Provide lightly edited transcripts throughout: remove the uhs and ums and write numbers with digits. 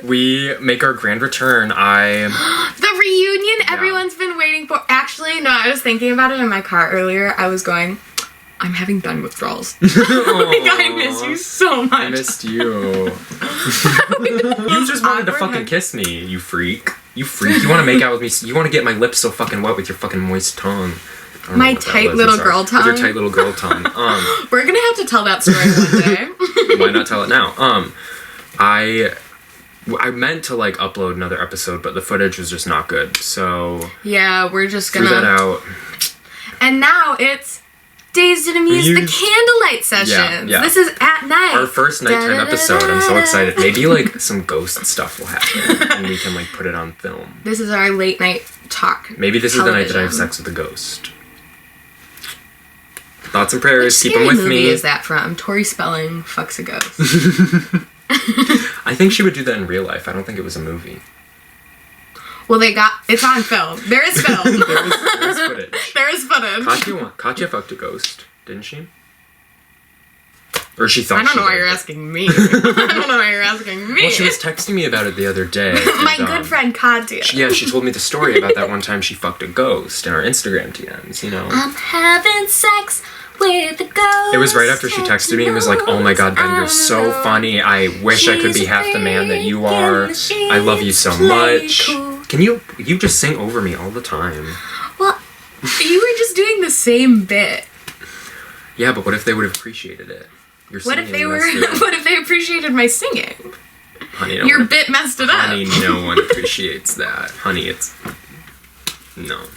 We make our grand return. The reunion everyone's been waiting for. Actually, no, I was thinking about it in my car earlier. I was going, I'm having Ben withdrawals. I miss you so much. I missed you. You just wanted to fucking kiss me, you freak. You freak. You want to make out with me. You want to get my lips so fucking wet with your fucking moist tongue. My tight little girl tongue. With your tight little girl tongue. We're gonna have to tell that story one day. Why not tell it now? I meant to like upload another episode, but the footage was just not good. So yeah, we're just gonna threw that out. And now it's Dazed and Amused, the candlelight sessions. Yeah. This is at night. Our first nighttime episode. I'm so excited. Maybe like some ghost stuff will happen and we can like put it on film. This is our late night talk. Maybe this is the night that I have sex with a ghost. Thoughts and prayers. Keep them with me. What movie is that from? Tori Spelling fucks a ghost. I think she would do that in real life. I don't think it was a movie. Well, it's on film. There is film. there is footage. There is footage. Katya fucked a ghost, didn't she? Or she thought she I don't know why you're asking me. Well, she was texting me about it the other day. My good friend Katya. She told me the story about that one time she fucked a ghost in our Instagram DMs, you know. I'm having sex with a ghost. It was right after she texted me and was like, oh my god, Ben, you're so funny. I wish I could be half the man that you are. I love you so much. Can you just sing over me all the time? Well, you were just doing the same bit. Yeah, but what if they would have appreciated it? What if they appreciated my singing? Honey, your bit messed it up. Honey, no one appreciates that. Honey, it's no one.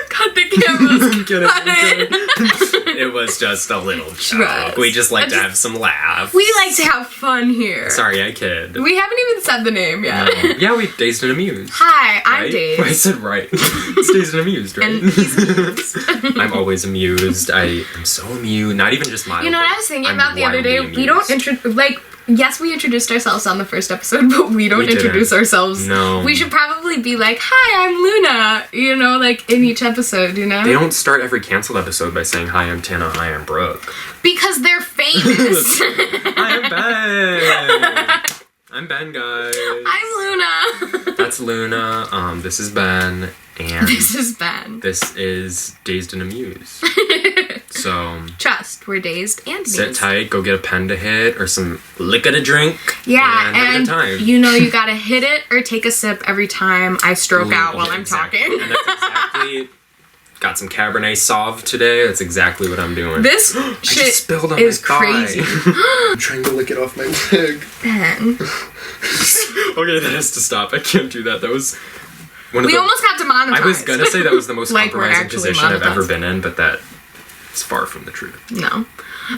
Cut the cameras. Cut it. It was just a little joke. We just like to have some laughs. We like to have fun here. Sorry, I kid. We haven't even said the name yet. No. Yeah, we Dazed and Amused. Hi, I'm right? Dazed. I said right. It's Dazed and Amused, right? And he's amused. I'm always amused. I'm so amused. Not even just mildly. You know what I was thinking about the other day? Amused. We don't yes, we introduced ourselves on the first episode, but we don't introduce ourselves. No. We should probably be like, hi, I'm Luna, you know, like in each episode, you know? They don't start every canceled episode by saying, hi, I'm Tana, hi, I'm Brooke. Because they're famous. Hi, I'm Ben. I'm Ben, guys. I'm Luna. That's Luna. This is Ben. And this is Ben. This is Dazed and Amused. So trust, we're dazed and amused. Sit tight, go get a pen to hit or some liquor to drink. Yeah, and have a good time. You know you gotta hit it or take a sip every time I stroke out while I'm talking. And that's exactly. Got some Cabernet Sauv today. That's exactly what I'm doing. This shit spilled on is my crazy. I'm trying to lick it off my leg. Ben. Okay, that has to stop. I can't do that. That was. We almost got demonetized. I was gonna say that was the most like compromising position I've ever been in, but that is far from the truth. No.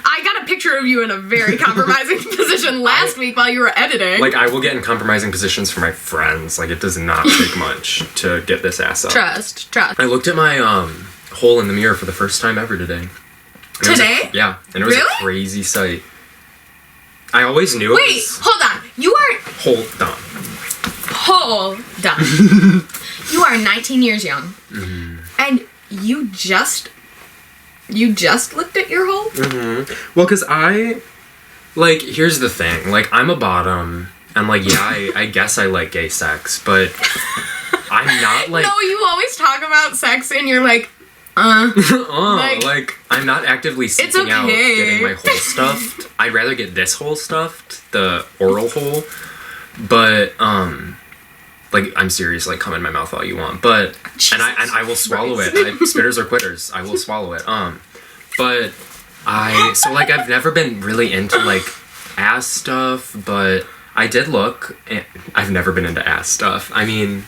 I got a picture of you in a very compromising position last week while you were editing. Like, I will get in compromising positions for my friends. Like, it does not take much to get this ass up. Trust. I looked at my hole in the mirror for the first time ever today. Today? Yeah, and it was a crazy sight. I always knew it was... hold on. You are... Hold on. You are 19 years young. Mm-hmm. And you just looked at your hole? Mm-hmm. Well, because like, here's the thing. Like, I'm a bottom, and, like, yeah, I guess I like gay sex, but I'm not, like... No, you always talk about sex, and you're like, like, I'm not actively seeking out getting my hole stuffed. I'd rather get this hole stuffed, the oral hole, but, like, I'm serious, like, come in my mouth all you want, but, and I will swallow it. Spitters or quitters, I will swallow it, but so, like, I've never been really into, like, ass stuff, but I did look, and I've never been into ass stuff. I mean,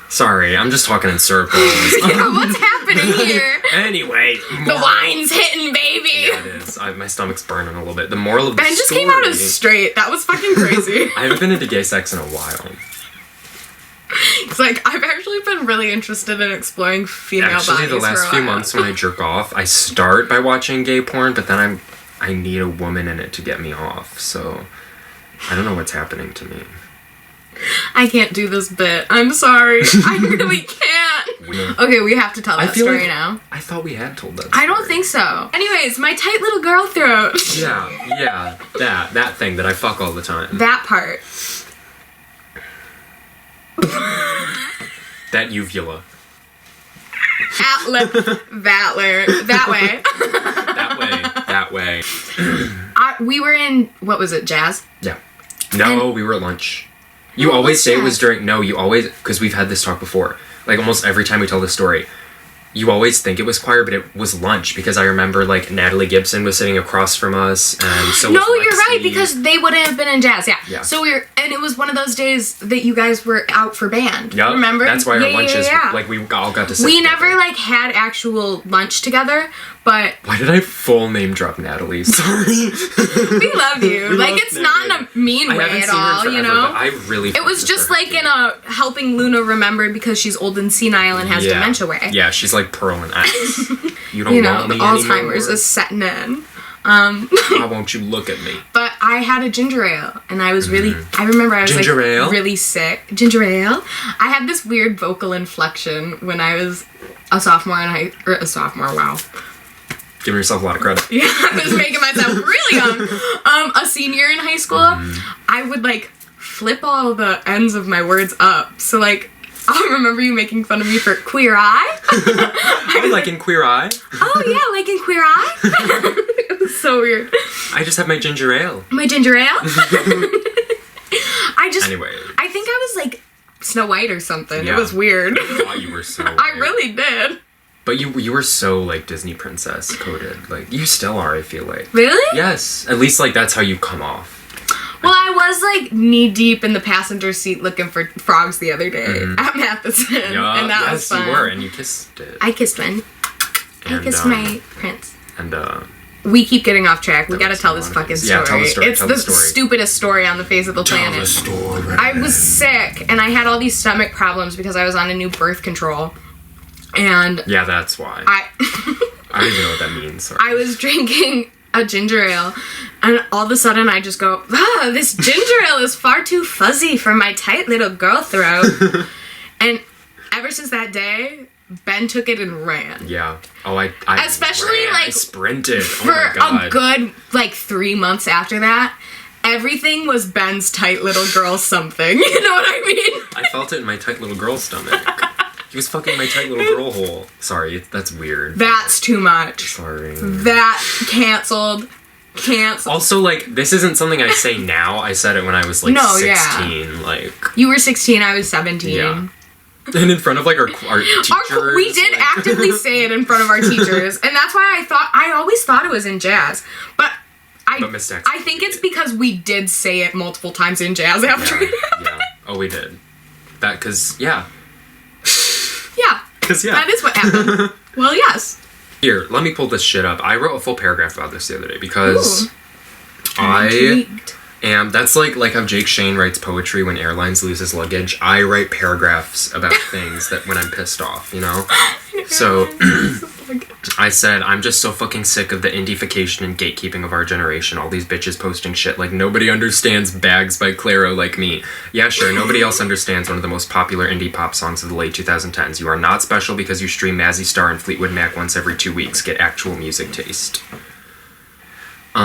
sorry, I'm just talking in circles. Yeah, what's happening here? Anyway. The wine's hitting, baby! Yeah, it is. My stomach's burning a little bit. The moral of the Ben just came out as straight. That was fucking crazy. I haven't been into gay sex in a while. It's like, I've actually been really interested in exploring female bodies. Actually, the last few months when I jerk off, I start by watching gay porn, but then I need a woman in it to get me off, so I don't know what's happening to me. I can't do this bit. I'm sorry. I really can't. Okay, we have to tell that story now. I thought we had told that story. I don't think so. Anyways, my tight little girl throat. Yeah, that thing that I fuck all the time. That part. That uvula. That way. That way. We were in, what was it, jazz? Yeah. No, we were at lunch. You always say it was during, because we've had this talk before. Like, almost every time we tell this story, you always think it was choir, but it was lunch, because I remember, like, Natalie Gibson was sitting across from us, and so no, you're right, because they wouldn't have been in jazz, yeah. So and it was one of those days that you guys were out for band. Yep. Remember? That's why our lunches, like, we all got to sit We together. never, like, had actual lunch together, but... Why did I full name drop Natalie? Sorry. We love you. Like, it's Natalie. Not in a mean way at all, you know? I really... It was just, like, in a helping Luna remember because she's old and senile and has dementia way. Yeah, she's like Pearl and X. You don't want me Alzheimer's is setting in. Why won't you look at me? But I had a ginger ale, and I was really... I remember I was really sick. Ginger ale. I had this weird vocal inflection when I was a sophomore wow. Giving yourself a lot of credit. Yeah, I was making myself really young. A senior in high school, I would, like, flip all the ends of my words up. So, like, I remember you making fun of me for Queer Eye. Oh, like in Queer Eye? Oh, yeah, like in Queer Eye. It was so weird. I just have my ginger ale. My ginger ale? Anyway. I think I was, like, Snow White or something. Yeah. It was weird. I thought you were so I really did. But you were so, like, Disney princess coded. Like, you still are, I feel like. Really? Yes. At least, like, that's how you come off. Well, I was, like, knee-deep in the passenger seat looking for frogs the other day at Matheson. Yeah, and that was fun. Yes, you were, and you kissed it. I kissed one. I kissed my prince. And, we keep getting off track. We gotta tell this fucking story. Yeah, tell the story. It's the stupidest story on the face of the planet. Tell the story. I was sick, and I had all these stomach problems because I was on a new birth control. And... Yeah, that's why. I don't even know what that means. Sorry. I was drinking a ginger ale, and all of a sudden I just go, this ginger ale is far too fuzzy for my tight little girl throat. And ever since that day, Ben took it and ran. Yeah. Oh, I especially ran. like I sprinted. For a good like 3 months after that. Everything was Ben's tight little girl something. You know what I mean? I felt it in my tight little girl stomach. He was fucking my tight little girl hole. Sorry, that's weird. That's too much. Sorry. That canceled. Also, like, this isn't something I say now. I said it when I was, like, 16. Yeah. Like... You were 16, I was 17. Yeah. And in front of, like, our teachers. We did actively say it in front of our teachers. And that's why I always thought it was in jazz. But I think it's because we did say it multiple times in jazz after it. Yeah. Oh, we did. Yeah. Yeah. That is what happened. Well, yes. Here, let me pull this shit up. I wrote a full paragraph about this the other day because that's like how Jake Shane writes poetry when airlines lose his luggage. I write paragraphs about things that when I'm pissed off, you know? So I said, I'm just so fucking sick of the indiefication and gatekeeping of our generation. All these bitches posting shit like nobody understands Bags by Clairo like me. Yeah, sure, nobody else understands one of the most popular indie pop songs of the late 2010s. You are not special because you stream Mazzy Star and Fleetwood Mac once every 2 weeks. Get actual music taste. But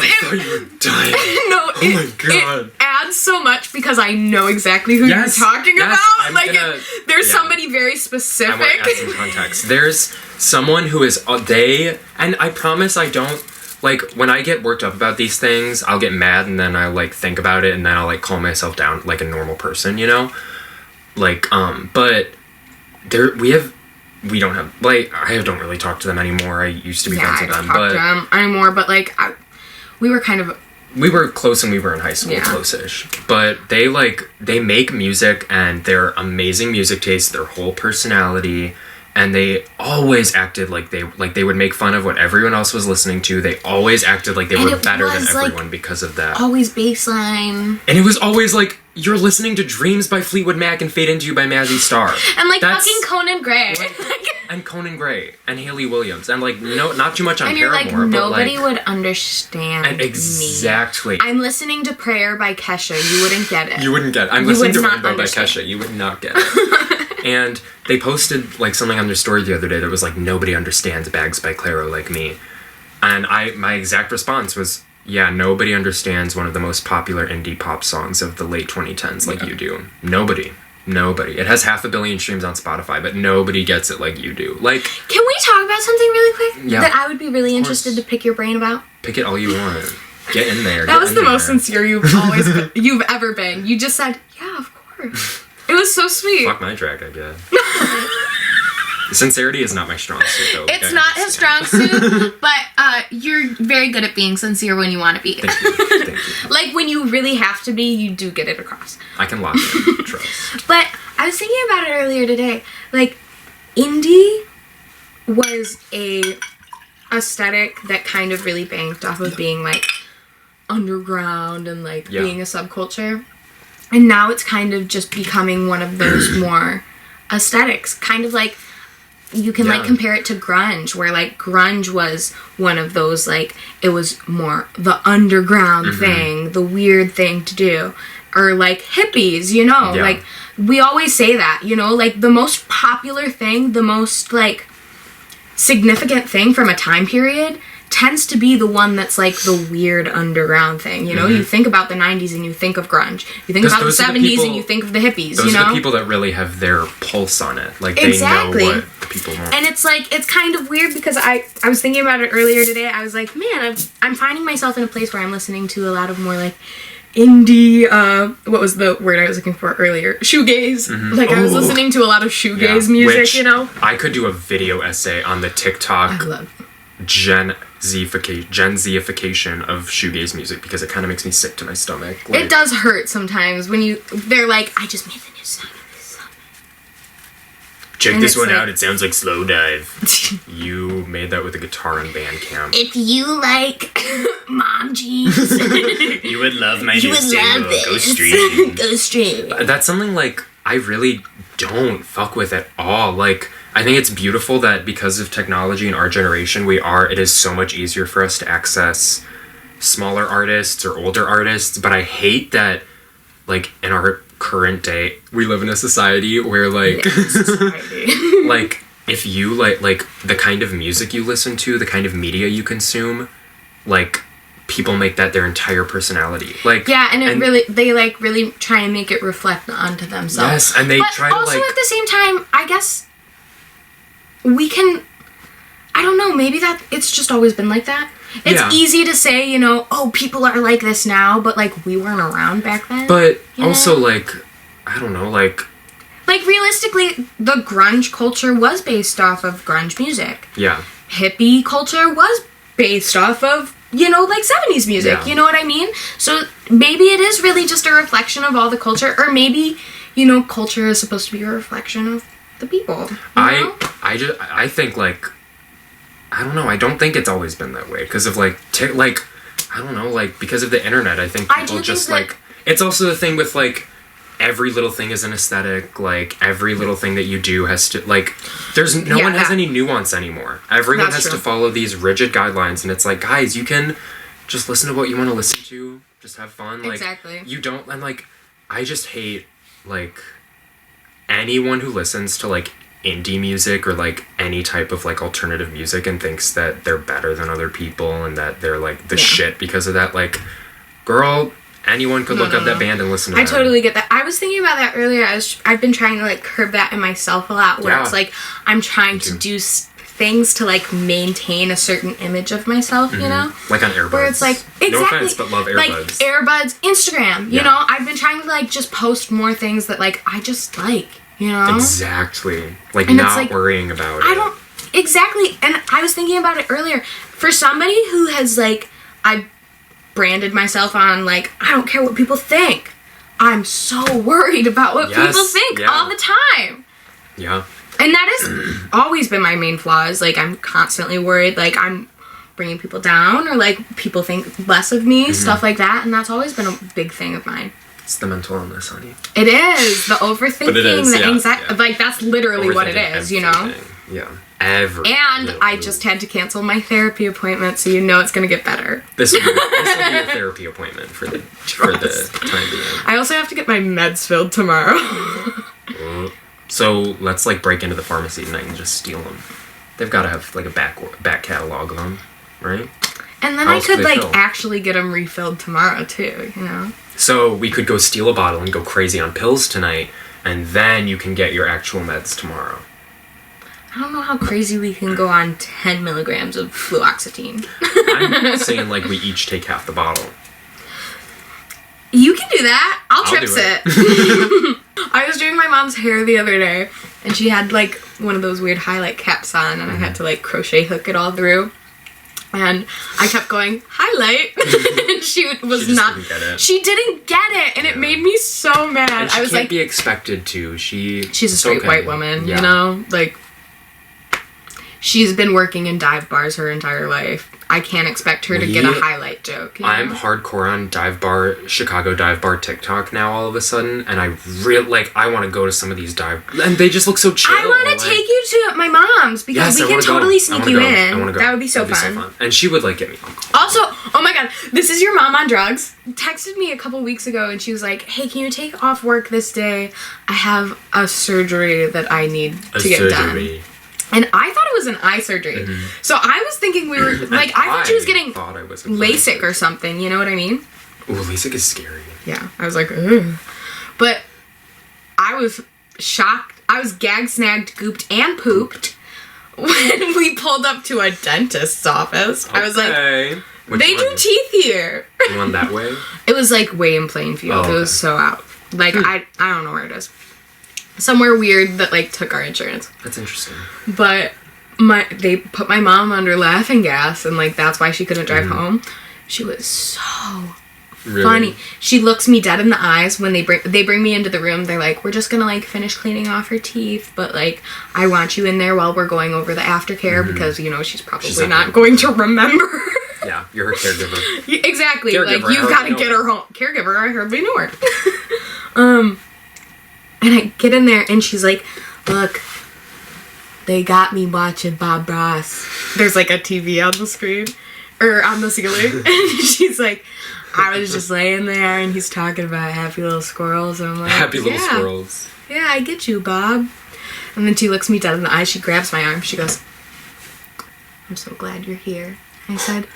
I thought you were dying. No, it adds so much because I know exactly who you're talking about. There's somebody very specific. I want to add some context. There's someone who is and I promise I don't, like, when I get worked up about these things, I'll get mad and then I, like, think about it and then I'll, like, calm myself down like a normal person, you know? Like, but we don't have, like, I don't really talk to them anymore. I used to be friends with them. I don't talk to them anymore, but, like, we were kind of... We were close when we were in high school, close-ish. But they make music, and they're amazing music taste, their whole personality, and they always acted like they would make fun of what everyone else was listening to. They always acted like they were better than everyone because of that. Always baseline. And it was always like, you're listening to Dreams by Fleetwood Mac and Fade Into You by Mazzy Star. And, like, fucking Conan Gray. And Conan Gray. And Haley Williams. And, like, no, not too much on Paramore. And you're like, nobody would understand me. Exactly. I'm listening to Prayer by Kesha. You wouldn't get it. You wouldn't get it. I'm listening to Rainbow by Kesha. You would not get it. And they posted, like, something on their story the other day that was like, nobody understands Bags by Clairo like me. And my exact response was, yeah, nobody understands one of the most popular indie pop songs of the late 2010s like you do. Nobody. It has 500 million streams on Spotify, but nobody gets it like you do. Like, can we talk about something really quick? Yeah. That I would be really interested to pick your brain about? Pick it all you want. Get in there. That was the most sincere you've ever been. You just said, yeah, of course. It was so sweet. Fuck my track, I guess. Sincerity is not my strong suit, though. It's not his strong suit, but you're very good at being sincere when you want to be. Thank you. Like, when you really have to be, you do get it across. I can lock in. Trust. But I was thinking about it earlier today. Like, indie was a aesthetic that kind of really banked off of being, like, underground and, like, being a subculture. And now it's kind of just becoming one of those more aesthetics. Kind of like, you can, like, compare it to grunge, where, like, grunge was one of those, like, it was more the underground thing, the weird thing to do. Or, like, hippies, you know? Yeah. Like, we always say that, you know? Like, the most popular thing, the most, like, significant thing from a time period tends to be the one that's, like, the weird underground thing, you know? You think about the 90s and you think of grunge. You think about the 70s and you think of the hippies, those you know? Those are the people that really have their pulse on it. Like, they know what the people want. And it's, like, it's kind of weird because I was thinking about it earlier today. I was like, man, I'm finding myself in a place where I'm listening to a lot of more, like, indie, what was the word I was looking for earlier? Shoegaze. Like, I was listening to a lot of shoegaze music, you know? I could do a video essay on the TikTok Gen Z-ification of shoegaze music because it kind of makes me sick to my stomach. Like, it does hurt sometimes when they're like, I just made the new song. Check this one out. It sounds like Slow Dive. You made that with a guitar and Bandcamp. If you like mom jeans, you would love my new single. Go stream. Go stream. That's something, like, I really don't fuck with at all. Like, I think it's beautiful that because of technology in our generation, it is so much easier for us to access smaller artists or older artists, but I hate that, like, in our current day, we live in a society where, like, like, if you, like, the kind of music you listen to, the kind of media you consume, like, people make that their entire personality. Like, yeah, and they, like, really try and make it reflect onto themselves. Yes, and they try to, like... But also, at the same time, I guess we can... I don't know, maybe that it's just always been like that. It's easy to say, you know, oh, people are like this now, but, like, we weren't around back then. But also, like, I don't know, like... Like, realistically, the grunge culture was based off of grunge music. Yeah. Hippie culture was based off of, you know, like, 70s music. Yeah. You know what I mean? So maybe it is really just a reflection of all the culture, or maybe, you know, culture is supposed to be a reflection of the people. I think, like... I don't know. I don't think it's always been that way because of, like, I don't know, like, because of the internet. I think people just, like, it's also the thing with, like, every little thing is an aesthetic. Like, every little thing that you do has to, like, there's no one has any nuance anymore. Everyone has to follow these rigid guidelines, and it's like, guys, you can just listen to what you want to listen to. Just have fun. Like, exactly. You don't, and, like, I just hate, like, anyone who listens to, like, indie music or, like, any type of, like, alternative music and thinks that they're better than other people and that they're, like, the shit because of that. Like, girl, anyone could look up that band and listen to I totally get that. I was thinking about that earlier. I've been trying to, like, curb that in myself a lot where it's like I'm trying to do things to, like, maintain a certain image of myself, you know? Like on Airbuds. Where it's like, exactly. No offense, but love Airbuds. Like, Airbuds, Instagram, you know? I've been trying to, like, just post more things that, like, I just like. You know? Exactly. Like, and not, like, worrying about it. Exactly. And I was thinking about it earlier. For somebody who has, like, I branded myself on, like, I don't care what people think. I'm so worried about what people think all the time. Yeah. And that has always been my main flaw, is, like, I'm constantly worried, like, I'm bringing people down or, like, people think less of me, stuff like that. And that's always been a big thing of mine. It's the mental illness, honey. It is. The overthinking, the anxiety. Yeah. Like, that's literally what it is, you know? Yeah. And I just had to cancel my therapy appointment, so you know it's going to get better. This will be a therapy appointment for the time being. I also have to get my meds filled tomorrow. So let's, like, break into the pharmacy tonight and just steal them. They've got to have, like, a back catalog of them, right? And then I could, like, actually get them refilled tomorrow, too, you know? So we could go steal a bottle and go crazy on pills tonight, and then you can get your actual meds tomorrow. I don't know how crazy we can go on 10 milligrams of fluoxetine. I'm saying, like, we each take half the bottle. You can do that. I'll trips it. I was doing my mom's hair the other day, and she had, like, one of those weird highlight caps on, and I had to, like, crochet hook it all through. And I kept going, highlight. And she didn't get it, and it made me so mad. And she I was can't like, be expected to. She's a straight white woman, you know? Like, she's been working in dive bars her entire life. I can't expect her to get a highlight joke. You know? I'm hardcore on Chicago dive bar TikTok now all of a sudden, and I want to go to some of these dive, and they just look so chill. I want to take you to my mom's because we can totally sneak you in. I want to go. That would be so fun. And she would, like, get me alcohol. Also, oh my god, this is your mom on drugs. Texted me a couple weeks ago, and she was like, hey, can you take off work this day? I have a surgery that I need to get done. And I thought it was an eye surgery. Mm-hmm. So I was thinking we were, like, I thought she was getting LASIK or something, you know what I mean? Ooh, LASIK is scary. Yeah, I was like, ugh. But I was shocked. I was gagged, snagged, gooped, and pooped when we pulled up to a dentist's office. Okay. I was like, they do teeth here. The one that way? It was, like, way in Plainfield. Oh, okay. It was so out. Like, I don't know where it is. Somewhere weird that, like, took our insurance. That's interesting. But they put my mom under laughing gas, and, like, that's why she couldn't drive home. She was so funny. She looks me dead in the eyes when they bring me into the room. They're like, we're just gonna, like, finish cleaning off her teeth, but, like, I want you in there while we're going over the aftercare because, you know, she's probably not going to remember. Yeah, you're her caregiver. Exactly. Caregiver, like, you've got to get her home. Caregiver, I hardly knew her. And I get in there, and she's like, look, they got me watching Bob Ross. There's, like, a TV on the screen, or on the ceiling. And she's like, I was just laying there, and he's talking about happy little squirrels. And I'm like, happy little squirrels. Yeah, I get you, Bob. And then she looks me dead in the eye. She grabs my arm. She goes, I'm so glad you're here. I said,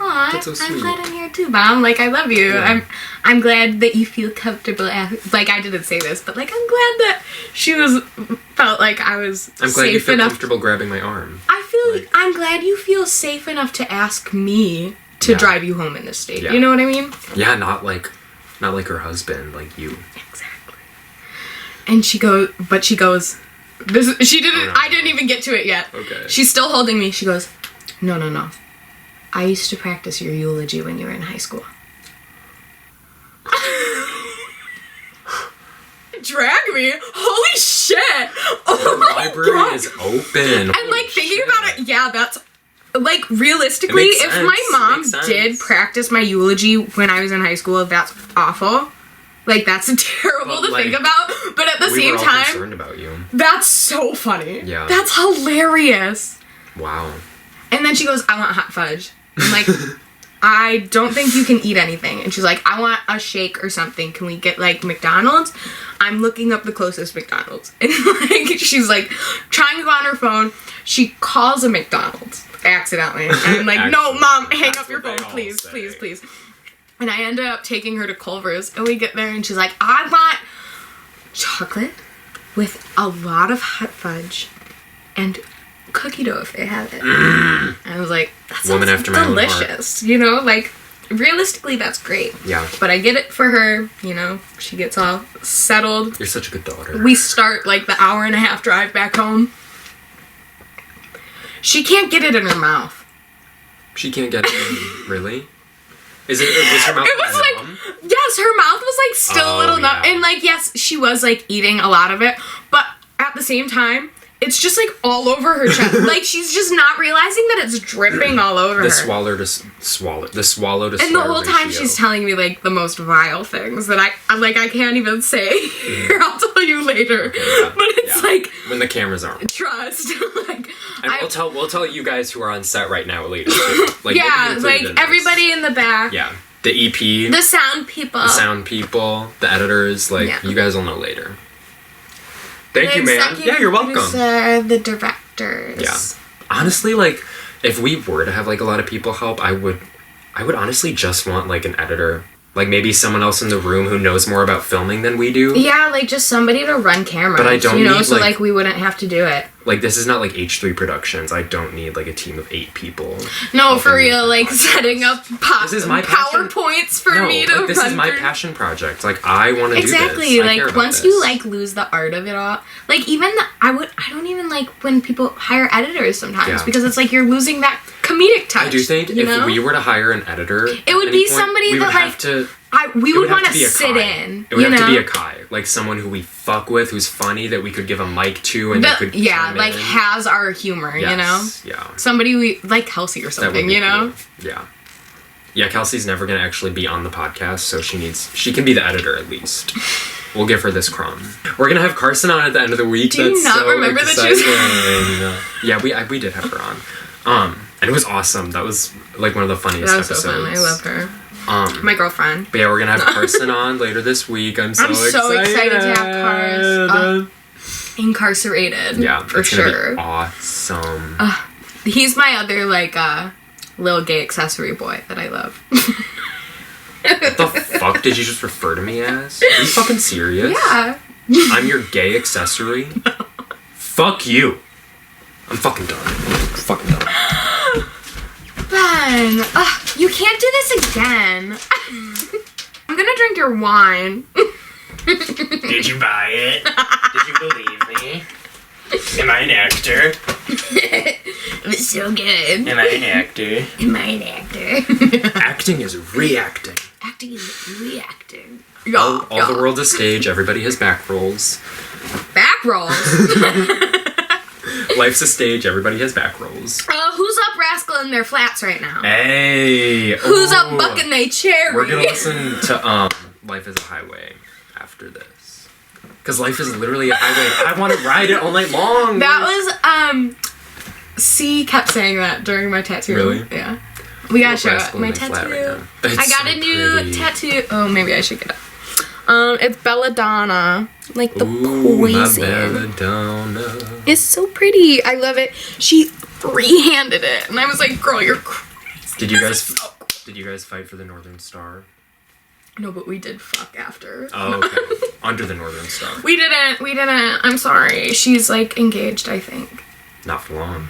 aw, so I'm glad I'm here too, Mom. Like, I love you. Yeah. I'm glad that you feel comfortable. Like, I didn't say this, but, like, I'm glad that she felt like I was I'm glad you feel comfortable grabbing my arm. I'm glad you feel safe enough to ask me to drive you home in this state. Yeah. You know what I mean? Yeah, not like her husband, like you. Exactly. And she goes, I didn't even get to it yet. Okay. She's still holding me. She goes, no. I used to practice your eulogy when you were in high school. Drag me? Holy shit! Oh, the library is open. And, like, thinking about it, yeah, that's, like, realistically, if my mom did practice my eulogy when I was in high school, that's awful. Like, that's terrible to think about. But at the same time, concerned about you. That's so funny. Yeah. That's hilarious. Wow. And then she goes, I want hot fudge. I'm like, I don't think you can eat anything. And she's like, I want a shake or something. Can we get, like, McDonald's? I'm looking up the closest McDonald's. And, like, she's, like, trying to go on her phone. She calls a McDonald's accidentally. And I'm like, no, Mom, hang up your phone, please. And I ended up taking her to Culver's. And we get there, and she's like, I want chocolate with a lot of hot fudge and cookie dough if they have it. And I was like, that sounds delicious. You know, like, realistically, that's great. Yeah. But I get it for her, you know, she gets all settled. You're such a good daughter. We start, like, the hour-and-a-half drive back home. She can't get it in her mouth. She can't get it really? Was her mouth numb? Yes, her mouth was, like, still a little numb. And, like, yes, she was, like, eating a lot of it. But at the same time, it's just, like, all over her chest. Like, she's just not realizing that it's dripping all over her. The swallow to swallow And the whole time she's telling me, like, the most vile things that I can't even say here. I'll tell you later. Okay, yeah. But it's like... when the cameras aren't. Trust. Like... And we'll tell you guys who are on set right now later, too. Like, yeah, like, everybody in the back. Yeah. The EP. The sound people. The editors. Like, you guys will know later. Thank you, man. Yeah, you're welcome. The directors. Yeah. Honestly, like, if we were to have like a lot of people help, I would honestly just want like an editor. Like maybe someone else in the room who knows more about filming than we do. Yeah, like just somebody to run cameras. But I don't need, so like we wouldn't have to do it. Like this is not like H3 Productions. I don't need like a team of 8 people. No, for real, like setting up this is my PowerPoints for me to this run is my through. Passion project. Like I want to do this. Exactly. Like once you like lose the art of it all, like even I don't even like when people hire editors sometimes because it's like you're losing that comedic touch. I do think if we were to hire an editor, it would be somebody that like we would want to sit in. It would have to be a Kai, like someone who we fuck with, who's funny, that we could give a mic to, and they could like has our humor, you know. Yeah. Somebody we like Kelsey or something, you know. Cool. Yeah. Yeah, Kelsey's never gonna actually be on the podcast, so she can be the editor at least. We'll give her this crumb. We're gonna have Carson on at the end of the week. Do you not remember exciting. that she was? Yeah, we did have her on. And it was awesome. That was like one of the funniest episodes. So fun. I love her. My girlfriend. But yeah, we're gonna have Carson on later this week. I'm so excited to have Cars. Incarcerated. Yeah, for sure. Be awesome. He's my other like little gay accessory boy that I love. What the fuck did you just refer to me as? Are you fucking serious? Yeah. I'm your gay accessory? No. Fuck you. I'm fucking done. Fucking done. Ben, you can't do this again. I'm gonna drink your wine. Did you buy it? Did you believe me? Am I an actor? It was so good. Am I an actor? Am I an actor? Acting is reacting. Acting is reacting. All the world's a stage. Everybody has back rolls. Back rolls? Life's a stage. Everybody has back rolls. Who's up rascaling their flats right now? Hey. Who's up bucking their cherry? We're gonna listen to Life is a Highway after this. Because life is literally a highway. I want to ride it all night long. That was, C kept saying that during my tattoo. Really? Yeah. We gotta show it. My tattoo. Right I got a new tattoo. Oh, maybe I should get it. It's Belladonna. Like the poison. My Belladonna. It's so pretty. I love it. She free-handed it. And I was like, girl, you're crazy. Did you guys fight for the Northern Star? No, but we did fuck after. Oh, okay. Under the Northern Star. We didn't. I'm sorry. She's, like, engaged, I think. Not for long.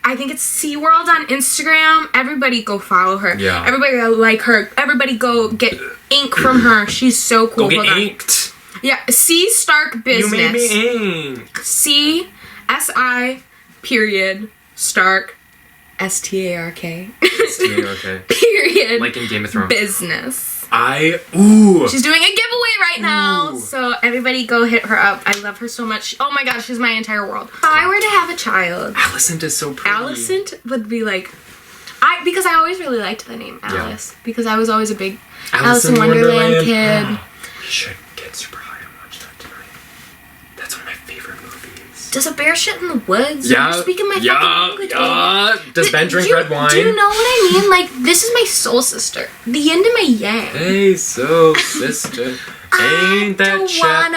I think it's SeaWorld on Instagram. Everybody go follow her. Yeah. Everybody go like her. Everybody go get ink from her. She's so cool. Go get inked. Yeah. C Stark Business. You made me ink. C-S-I period Stark S-T-A-R-K. S-T-A-R-K. Period. Like in Game of Thrones. Business. She's doing a giveaway right now. So everybody go hit her up. I love her so much. Oh my gosh, she's my entire world. If I were to have a child, Alicent is so pretty. Alicent would be like, because I always really liked the name Alice. Yeah. Because I was always a big Alice in Wonderland kid. We should get super high and watch that tonight. That's one of my favorite movies. Does a bear shit in the woods? Yeah. You're speaking my fucking language. Yeah. Does Ben drink red wine? Do you know what I mean? Like, this is my soul sister. The yin to my yang. Hey, soul sister. Ain't that chaperone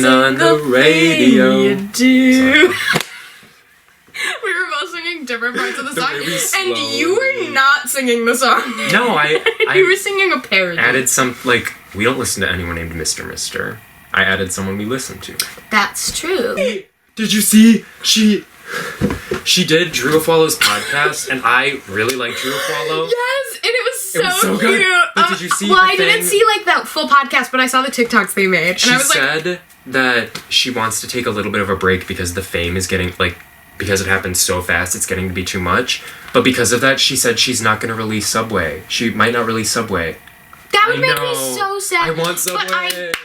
on the radio? You do. We were both singing different parts of the song. And you were not singing the song. No, you were singing a parody. Added some, like, we don't listen to anyone named Mr. Mister. I added someone we listen to. That's true. Hey, did you see? She did Drew Afwallow's podcast, and I really like Drew Afwallow. Yes, and it was so good. Cute. But did you see? Well, I didn't see like the full podcast, but I saw the TikToks they made. She said that she wants to take a little bit of a break because the fame is getting because it happened so fast, it's getting to be too much. But because of that, she said she's not going to release Subway. She might not release Subway. That would make me so sad. I want Subway. But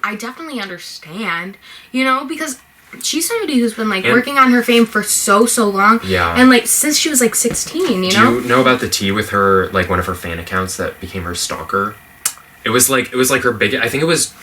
I definitely understand, because she's somebody who's been working on her fame for so long. Yeah. And since she was 16, you know? Do you know about the tea with her, one of her fan accounts that became her stalker? It was her biggest, I think it was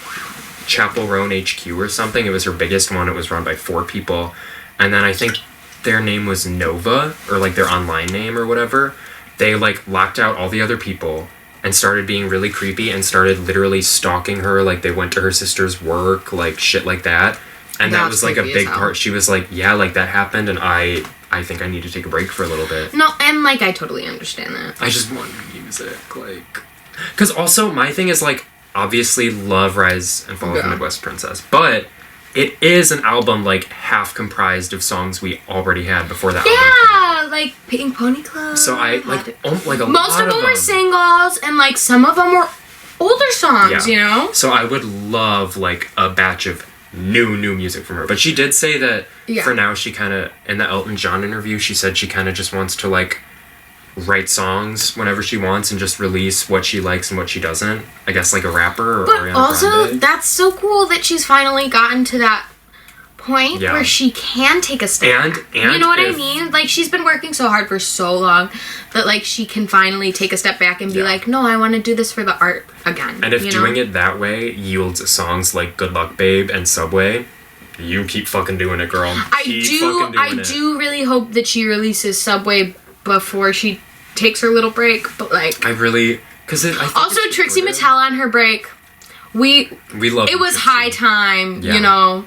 Chapel Roan HQ or something. It was her biggest one. It was run by 4 people. And then I think their name was Nova, or their online name or whatever. They locked out all the other people and started being really creepy and started literally stalking her. They went to her sister's work, shit like that. And that was a big part. She was like, yeah, that happened, and I I think I need to take a break for a little bit. No, and, like, I totally understand that. I just want music, like... Because also, my thing is, like, obviously love Rise and Fall of the Midwest Princess, but it is an album, like, half comprised of songs we already had before that album. Yeah, like Pink Pony Club. So I, like a most lot of them were singles, and, like, some of them were older songs, you know? So I would love, like, a batch of new music from her. But she did say that for now she kind of, in the Elton John interview, she said she kind of just wants to, like, write songs whenever she wants and just release what she likes and what she doesn't. I guess like a rapper or Ariana also, Grande. that's so cool that she's finally gotten to that point where she can take a step. And you know what I mean? Like, she's been working so hard for so long that, like, she can finally take a step back and be like, no, I want to do this for the art again. And if doing it that way yields songs like Good Luck Babe and Subway, you keep fucking doing it, girl. I do really hope that she releases Subway before she takes her little break, but, like... I really... Also, Trixie Mattel on her break. We love it. Was Trixie. High time, you know...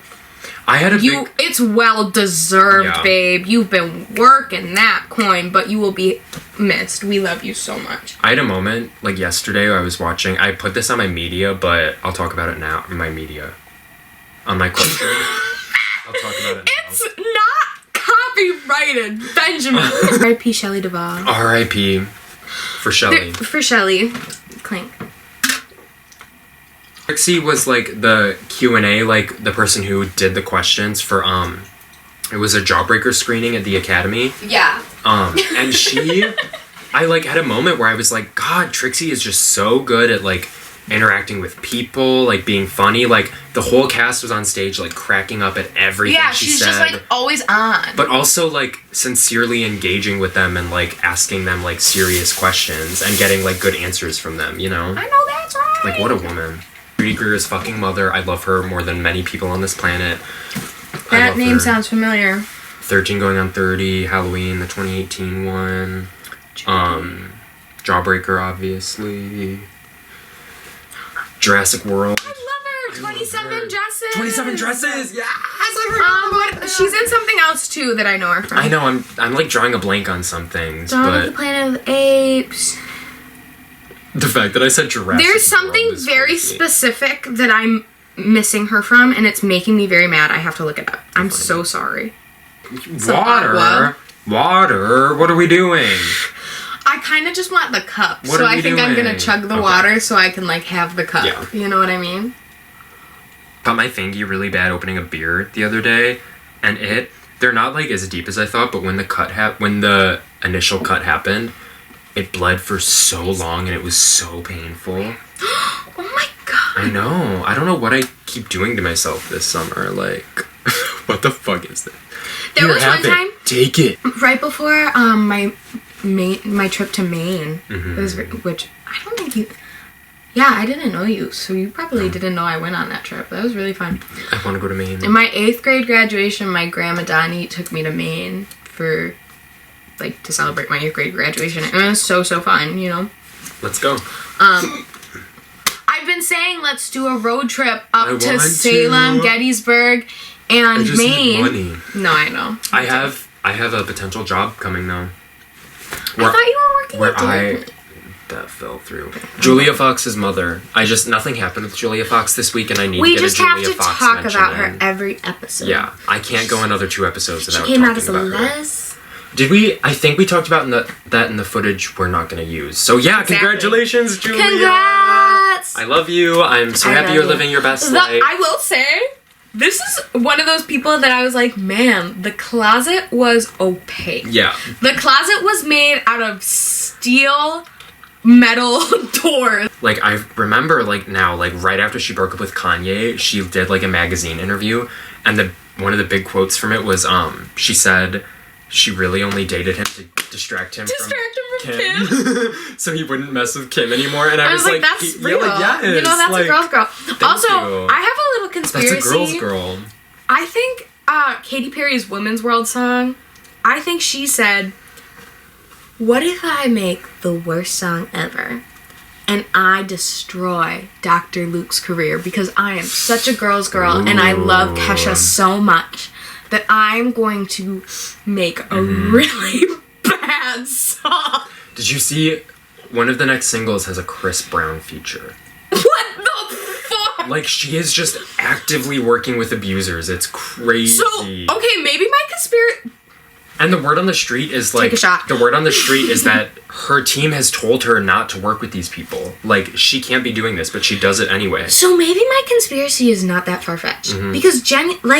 I had a big... It's well deserved, babe. You've been working that coin, but you will be missed. We love you so much. I had a moment, like yesterday, I was watching... I put this on my media, but I'll talk about it now. My media. On my question. I'll talk about it now. It's not copyrighted, Benjamin. R.I.P. Shelley Duvall. R.I.P. for Shelley. For Shelley. Clink. Trixie was like the Q&A, like the person who did the questions for it was a Jawbreaker screening at the Academy. Yeah. And I like had a moment where I was like, God, Trixie is just so good at like interacting with people, like being funny. Like the whole cast was on stage like cracking up at everything she said. Yeah, she's just like always on. But also like sincerely engaging with them and like asking them like serious questions and getting like good answers from them, you know? I know that's right. Like what a woman. Judy Greer's fucking mother. I love her more than many people on this planet. That name sounds familiar. 13 Going on 30, Halloween, the 2018 one. Jawbreaker, obviously. Jurassic World. I love her. 27 Dresses. 27 Dresses. Yes. She's in something else too that I know her from. I know. I'm like drawing a blank on some things. Dawn but of the Planet of the Apes. The fact that I said Jurassic There's something very specific that I'm missing her from, and it's making me very mad. I have to look it up. I'm so sorry. Water? What are we doing? I kind of just want the cup, so I think I'm gonna chug the water so I can like have the cup. Yeah. You know what I mean? Got my fingy really bad opening a beer the other day, and they're not like as deep as I thought, but when the initial cut happened, it bled for so long and it was so painful. Oh my god. I know. I don't know what I keep doing to myself this summer. Like, what the fuck is this? There was one time. Take it. Right before my trip to Maine, which I don't think you... Yeah, I didn't know you, so you probably didn't know I went on that trip. That was really fun. I want to go to Maine. In my 8th grade graduation, my grandma Donnie took me to Maine for... like to celebrate my 8th grade graduation. And it was so fun, you know. Let's go. I've been saying let's do a road trip up to Salem, Gettysburg, and Maine. Money. No, I know. I have a potential job coming though. I thought you were working at that fell through. Julia Fox's mother. Nothing happened with Julia Fox this week, and I need to get a Julia Fox mention. We just have to talk about her every episode. Yeah, I can't go another 2 episodes without talking about her. She came out as a les. Did we? I think we talked about that in the footage we're not going to use. So yeah, Congratulations, Julia. Congrats! I love you. I'm so happy you're living your best life. I will say, this is one of those people that I was like, man, the closet was opaque. Yeah. The closet was made out of steel metal doors. Like, I remember, like, now, like, right after she broke up with Kanye, she did, like, a magazine interview, and one of the big quotes from it was, she said she really only dated him to distract him from Kim. So he wouldn't mess with Kim anymore, and I was like that's real. Yes, you know, that's like, a girl's girl. Also, I have a little conspiracy. That's a girl's girl. I think Katy Perry's Women's World song, I think she said, what if I make the worst song ever and I destroy Dr. Luke's career because I am such a girl's girl and I love Kesha so much that I'm going to make a really bad song. Did you see one of the next singles has a Chris Brown feature? What the fuck? Like, she is just actively working with abusers. It's crazy. So, okay, maybe my conspiracy... And the word on the street is like... Take a shot. The word on the street is that her team has told her not to work with these people. Like, she can't be doing this, but she does it anyway. So maybe my conspiracy is not that far-fetched. Because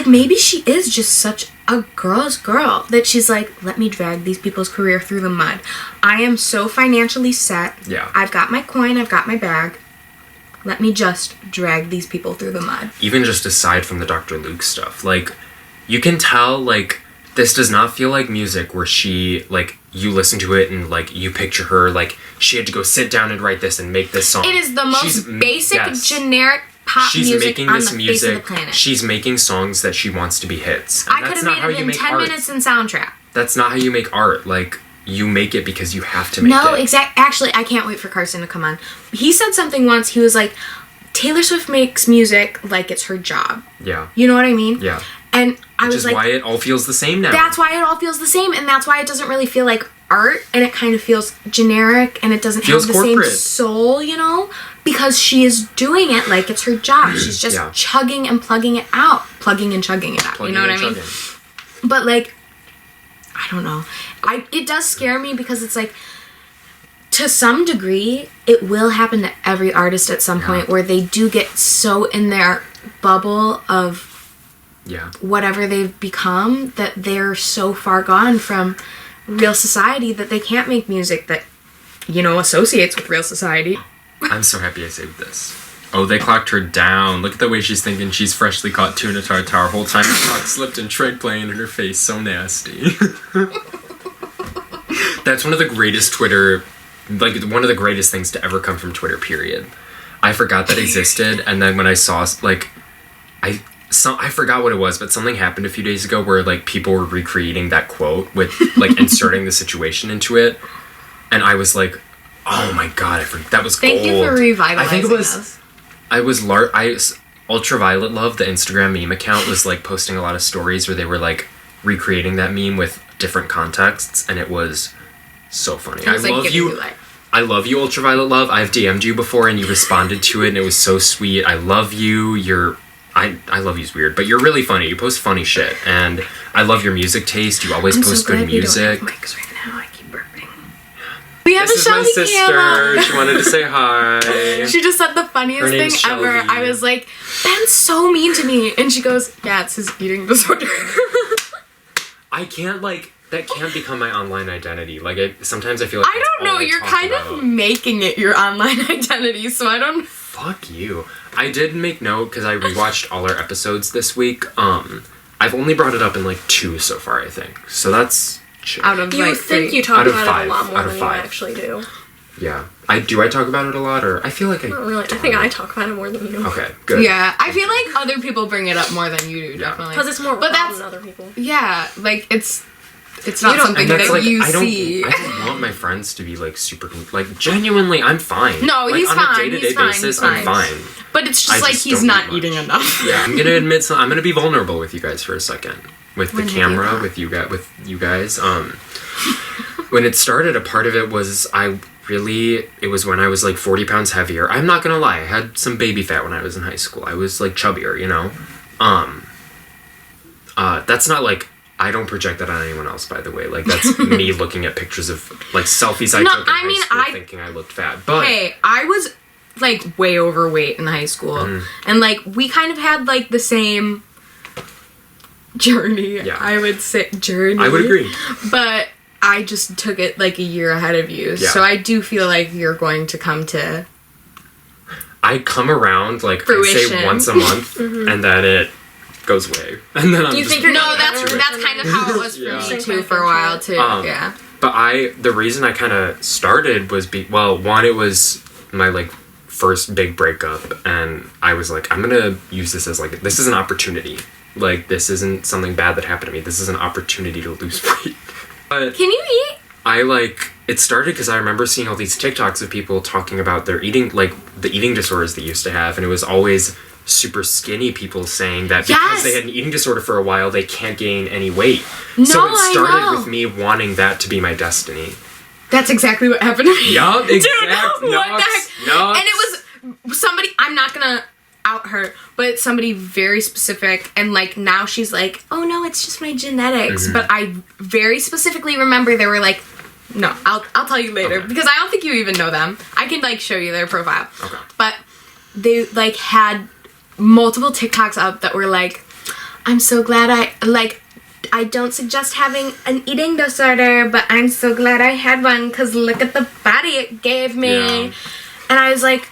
maybe she is just such a girl's girl that she's like, let me drag these people's career through the mud. I am so financially set. Yeah. I've got my coin, I've got my bag. Let me just drag these people through the mud. Even just aside from the Dr. Luke stuff, like, you can tell, like... This does not feel like music where she, like, you listen to it and, like, you picture her, like, she had to go sit down and write this and make this song. It is the most basic, generic pop music on the face of the planet. She's making songs that she wants to be hits. And I could have made it in 10 minutes in soundtrack. That's not how you make art. Like, you make it because you have to make it. No, exactly. Actually, I can't wait for Carson to come on. He said something once. He was like, Taylor Swift makes music like it's her job. Yeah. You know what I mean? Yeah. And I was like... Which is why it all feels the same now. That's why it all feels the same, and that's why it doesn't really feel like art, and it kind of feels generic, and it doesn't have the same soul, you know? Because she is doing it like it's her job. She's just chugging and plugging it out. Plugging and chugging it out. You know what I mean? But, like, I don't know. It does scare me because it's like, to some degree, it will happen to every artist at some point where they do get so in their bubble of whatever they've become that they're so far gone from real society that they can't make music that, you know, associates with real society. I'm so happy I saved this. Oh, they clocked her down. Look at the way she's thinking she's freshly caught tuna tartare. Whole time her clock slipped and Treg playing in her face. So nasty. That's one of the greatest Twitter... Like, one of the greatest things to ever come from Twitter, period. I forgot that existed, and then when I saw, like... I forgot what it was, but something happened a few days ago where, like, people were recreating that quote with, like, inserting the situation into it. And I was like, oh my god, that was gold. Thank you for revitalizing I think it was... Ultraviolet Love, the Instagram meme account, was, like, posting a lot of stories where they were, like, recreating that meme with different contexts, and it was so funny. I love you, Ultraviolet Love. I've DM'd you before, and you responded to it, and it was so sweet. I love you. I love you's weird, but you're really funny. You post funny shit, and I love your music taste. You always post good music. Mics right now. I keep burping. We have this a is my sister. Camera. She wanted to say hi. She just said the funniest thing ever. I was like, Ben's so mean to me, and she goes, "Yeah, it's his eating disorder." I can't that can't become my online identity. Like, sometimes I feel like I don't know. You're kind of making it your online identity, so I don't. Fuck you. I did make note because I rewatched all our episodes this week. I've only brought it up in, like, 2 so far, I think. So that's chill. Out of, you like, think 3. You talk about it a lot more than you actually do. Yeah. I talk about it a lot, or I feel like I... Not really. I think I talk about it more than you do. Okay, good. Yeah, I feel like other people bring it up more than you do, definitely. Because it's more wild than other people. Yeah, like, it's not something that you see. I don't want my friends to be, like, super... Like, genuinely, I'm fine. No, like, he's on fine. On a day-to-day basis, I'm fine. But it's just like he's not eating enough. Yeah, I'm gonna admit I'm gonna be vulnerable with you guys for a second. With the camera, with you guys. When it started, a part of it was it was when I was, like, 40 pounds heavier. I'm not gonna lie, I had some baby fat when I was in high school. I was, like, chubbier, you know? That's not, like... I don't project that on anyone else, by the way. Like, that's me looking at pictures of, like, selfies I took in high school thinking I looked fat. But hey, I was, like, way overweight in high school. And, like, we kind of had, like, the same journey. Yeah. I would say journey. I would agree. But I just took it, like, a year ahead of you. Yeah. So I do feel like you're going to come to... I come around, like, fruition. I say once a month, and then it goes away. And then I'm you think that's kind of how it was for me, too, for a while, too. Yeah. But the reason I kind of started was, one, it was my, like, first big breakup, and I was like, I'm gonna use this as, like, this is an opportunity. Like, this isn't something bad that happened to me. This is an opportunity to lose weight. But can you eat? it started because I remember seeing all these TikToks of people talking about their eating, like, the eating disorders they used to have, and it was always super skinny people saying that because they had an eating disorder for a while, they can't gain any weight. So it started with me wanting that to be my destiny. That's exactly what happened to me. Yup, exactly. Dude, what the heck? And it was somebody, I'm not gonna out her, but somebody very specific, and like now she's like, oh no, it's just my genetics. But I very specifically remember they were like, no, I'll tell you later, because I don't think you even know them. I can like show you their profile. Okay. But they like had multiple TikToks up that were like, I'm so glad I don't suggest having an eating disorder, but I'm so glad I had one because look at the body it gave me. Yeah. And I was like,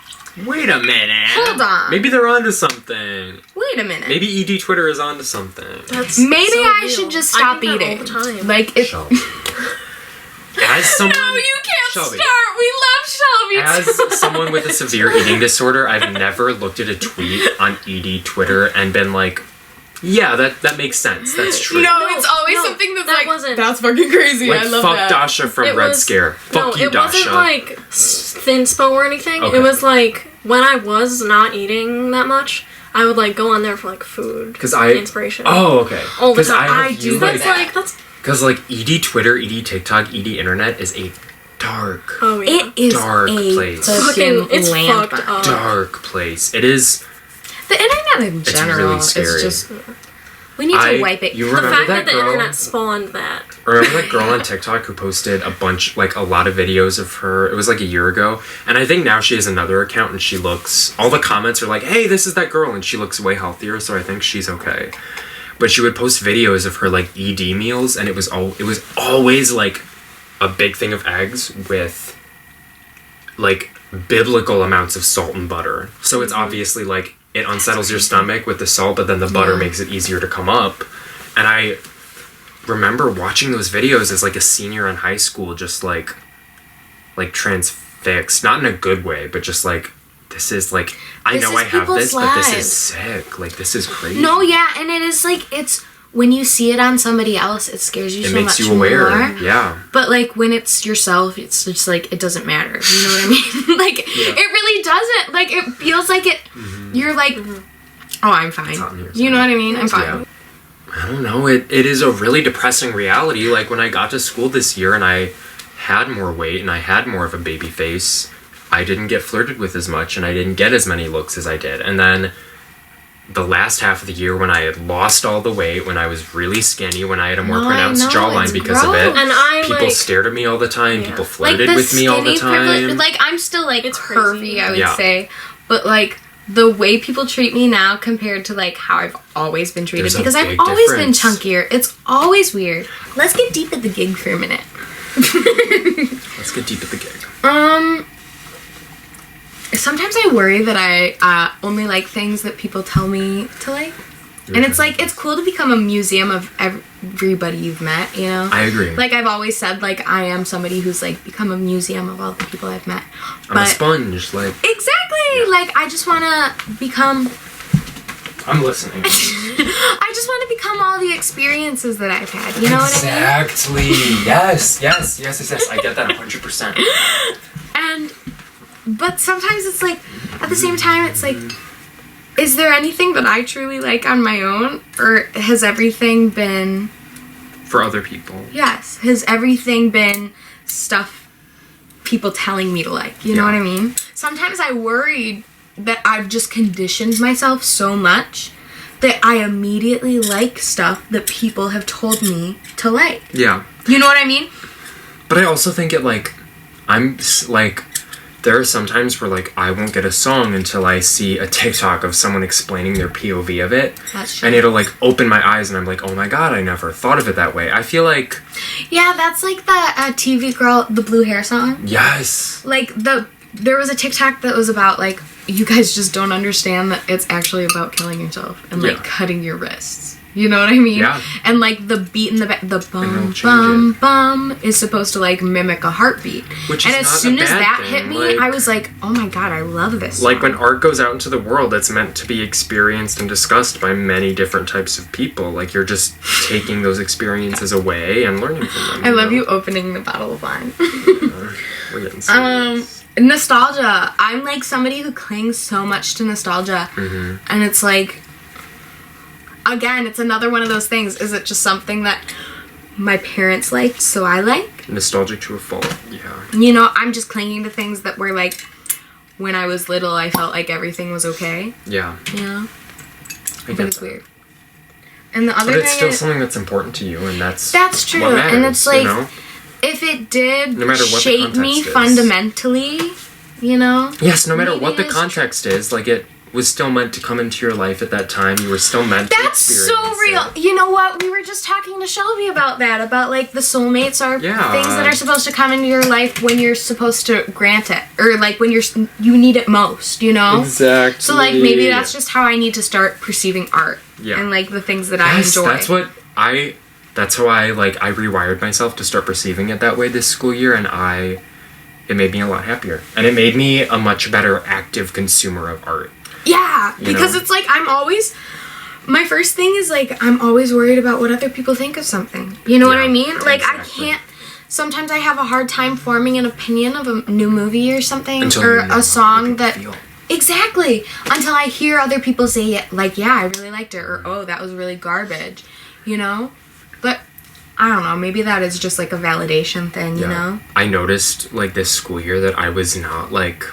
wait a minute. Hold on. Maybe they're onto something. Wait a minute. Maybe ED Twitter is onto something. Maybe so I should just stop eating. All the time. Like it. As someone, no, you can't Shelby, start. We love Shelby. As someone with a severe eating disorder, I've never looked at a tweet on ED Twitter and been like, yeah, that makes sense. That's true. No, it's always something that's fucking crazy. Like, I love fuck that. Dasha from Red Scare. Fuck you, Dasha. It wasn't like thin spo or anything. Okay. It was like when I was not eating that much, I would like go on there for like food inspiration. Oh, okay. All the time. I do that. Because like ED Twitter, ED TikTok, ED Internet is a dark, it is dark place. It's fucked up. Dark place. It is. The internet in general really scary. is just. We need to wipe it. You the remember fact that the girl? internet spawned that. Remember that girl on TikTok who posted a lot of videos of her? It was like a year ago, and I think now she has another account, and she looks. All the comments are like, "Hey, this is that girl," and she looks way healthier, so I think she's okay. But she would post videos of her like ED meals, and it was always like a big thing of eggs with like biblical amounts of salt and butter. So it's obviously like it unsettles your stomach with the salt, but then the butter makes it easier to come up. And I remember watching those videos as like a senior in high school, just like transfixed, not in a good way, but just like, this is like, I know I have this, but this is sick. Like, this is crazy. No, yeah, and it is like, it's, when you see it on somebody else, it scares you so much more. It makes you aware, yeah. But like, when it's yourself, it's just like, it doesn't matter. You know what I mean? Like, it really doesn't. Like, it feels like it, you're like, oh, I'm fine. You know what I mean? I'm fine. Yeah. I don't know. It is a really depressing reality. Like, when I got to school this year and I had more weight and I had more of a baby face, I didn't get flirted with as much and I didn't get as many looks as I did. And then the last half of the year, when I had lost all the weight, when I was really skinny, when I had a more pronounced jawline because of it, and people stared at me all the time, people flirted with me all the time. Like, I'm still like curvy, I would say, but like the way people treat me now compared to like how I've always been treated, because I've always been chunkier. It's always weird. Let's get deep at the gig for a minute. Let's get deep at the gig. Sometimes I worry that I only like things that people tell me to like. And it's like, it's cool to become a museum of everybody you've met, you know? I agree. Like, I've always said, like, I am somebody who's, like, become a museum of all the people I've met. I'm a sponge, like... Exactly! Yeah. Like, I just want to become... I'm listening. I just want to become all the experiences that I've had, you know what I mean? Exactly! Yes! I get that 100%. But sometimes it's like, at the same time, it's like, is there anything that I truly like on my own? Or has everything been... For other people. Yes. Has everything been stuff people telling me to like? You know what I mean? Sometimes I worried that I've just conditioned myself so much that I immediately like stuff that people have told me to like. Yeah. You know what I mean? But I also think it, like, I'm, like... There are some times where, like, I won't get a song until I see a TikTok of someone explaining their POV of it. That's true. And it'll, like, open my eyes and I'm like, oh my god, I never thought of it that way. I feel like... Yeah, that's like the TV girl, the blue hair song. Yes. Like, there was a TikTok that was about, like, you guys just don't understand that it's actually about killing yourself and, like, cutting your wrists. You know what I mean? Yeah. And like the beat in the back, the bum bum bum is supposed to like mimic a heartbeat. Which and is as not soon a as bad that thing. hit me, Like, I was like, oh my god, I love this. Like when art goes out into the world, it's meant to be experienced and discussed by many different types of people. Like you're just taking those experiences away and learning from them. I love you opening the bottle of wine. We're getting serious. Nostalgia. I'm like somebody who clings so much to nostalgia. Mm-hmm. And it's like, again, it's another one of those things. Is it just something that my parents liked, so I like? Nostalgic to a fault, yeah. You know, I'm just clinging to things that were like, when I was little, I felt like everything was okay. Yeah. You know? I But it's weird. And the other But it's thing still is, something that's important to you, and that's true. what matters, and it's like, you know? if it did No matter what the shape me context is. fundamentally, you know? Yes, no matter maybe what the it's context is, like it was still meant to come into your life at that time. You were still meant to That's experience so real. it. You know what? We were just talking to Shelby about that, about like the soulmates are Yeah. things that are supposed to come into your life when you're supposed to grant it, or like when you need it most, you know? Exactly. So like maybe that's just how I need to start perceiving art. Yeah. And like the things that I enjoy. That's how I rewired myself to start perceiving it that way this school year, and it made me a lot happier. And it made me a much better active consumer of art. Yeah, You because know? it's like my first thing is like I'm always worried about what other people think of something. You know what I mean? Like exactly. sometimes I have a hard time forming an opinion of a new movie or something, Until or you know a song how that people feel. Exactly. Until I hear other people say it, like, yeah, I really liked it, or oh, that was really garbage, you know? But I don't know, maybe that is just like a validation thing, you know? I noticed like this school year that I was not like,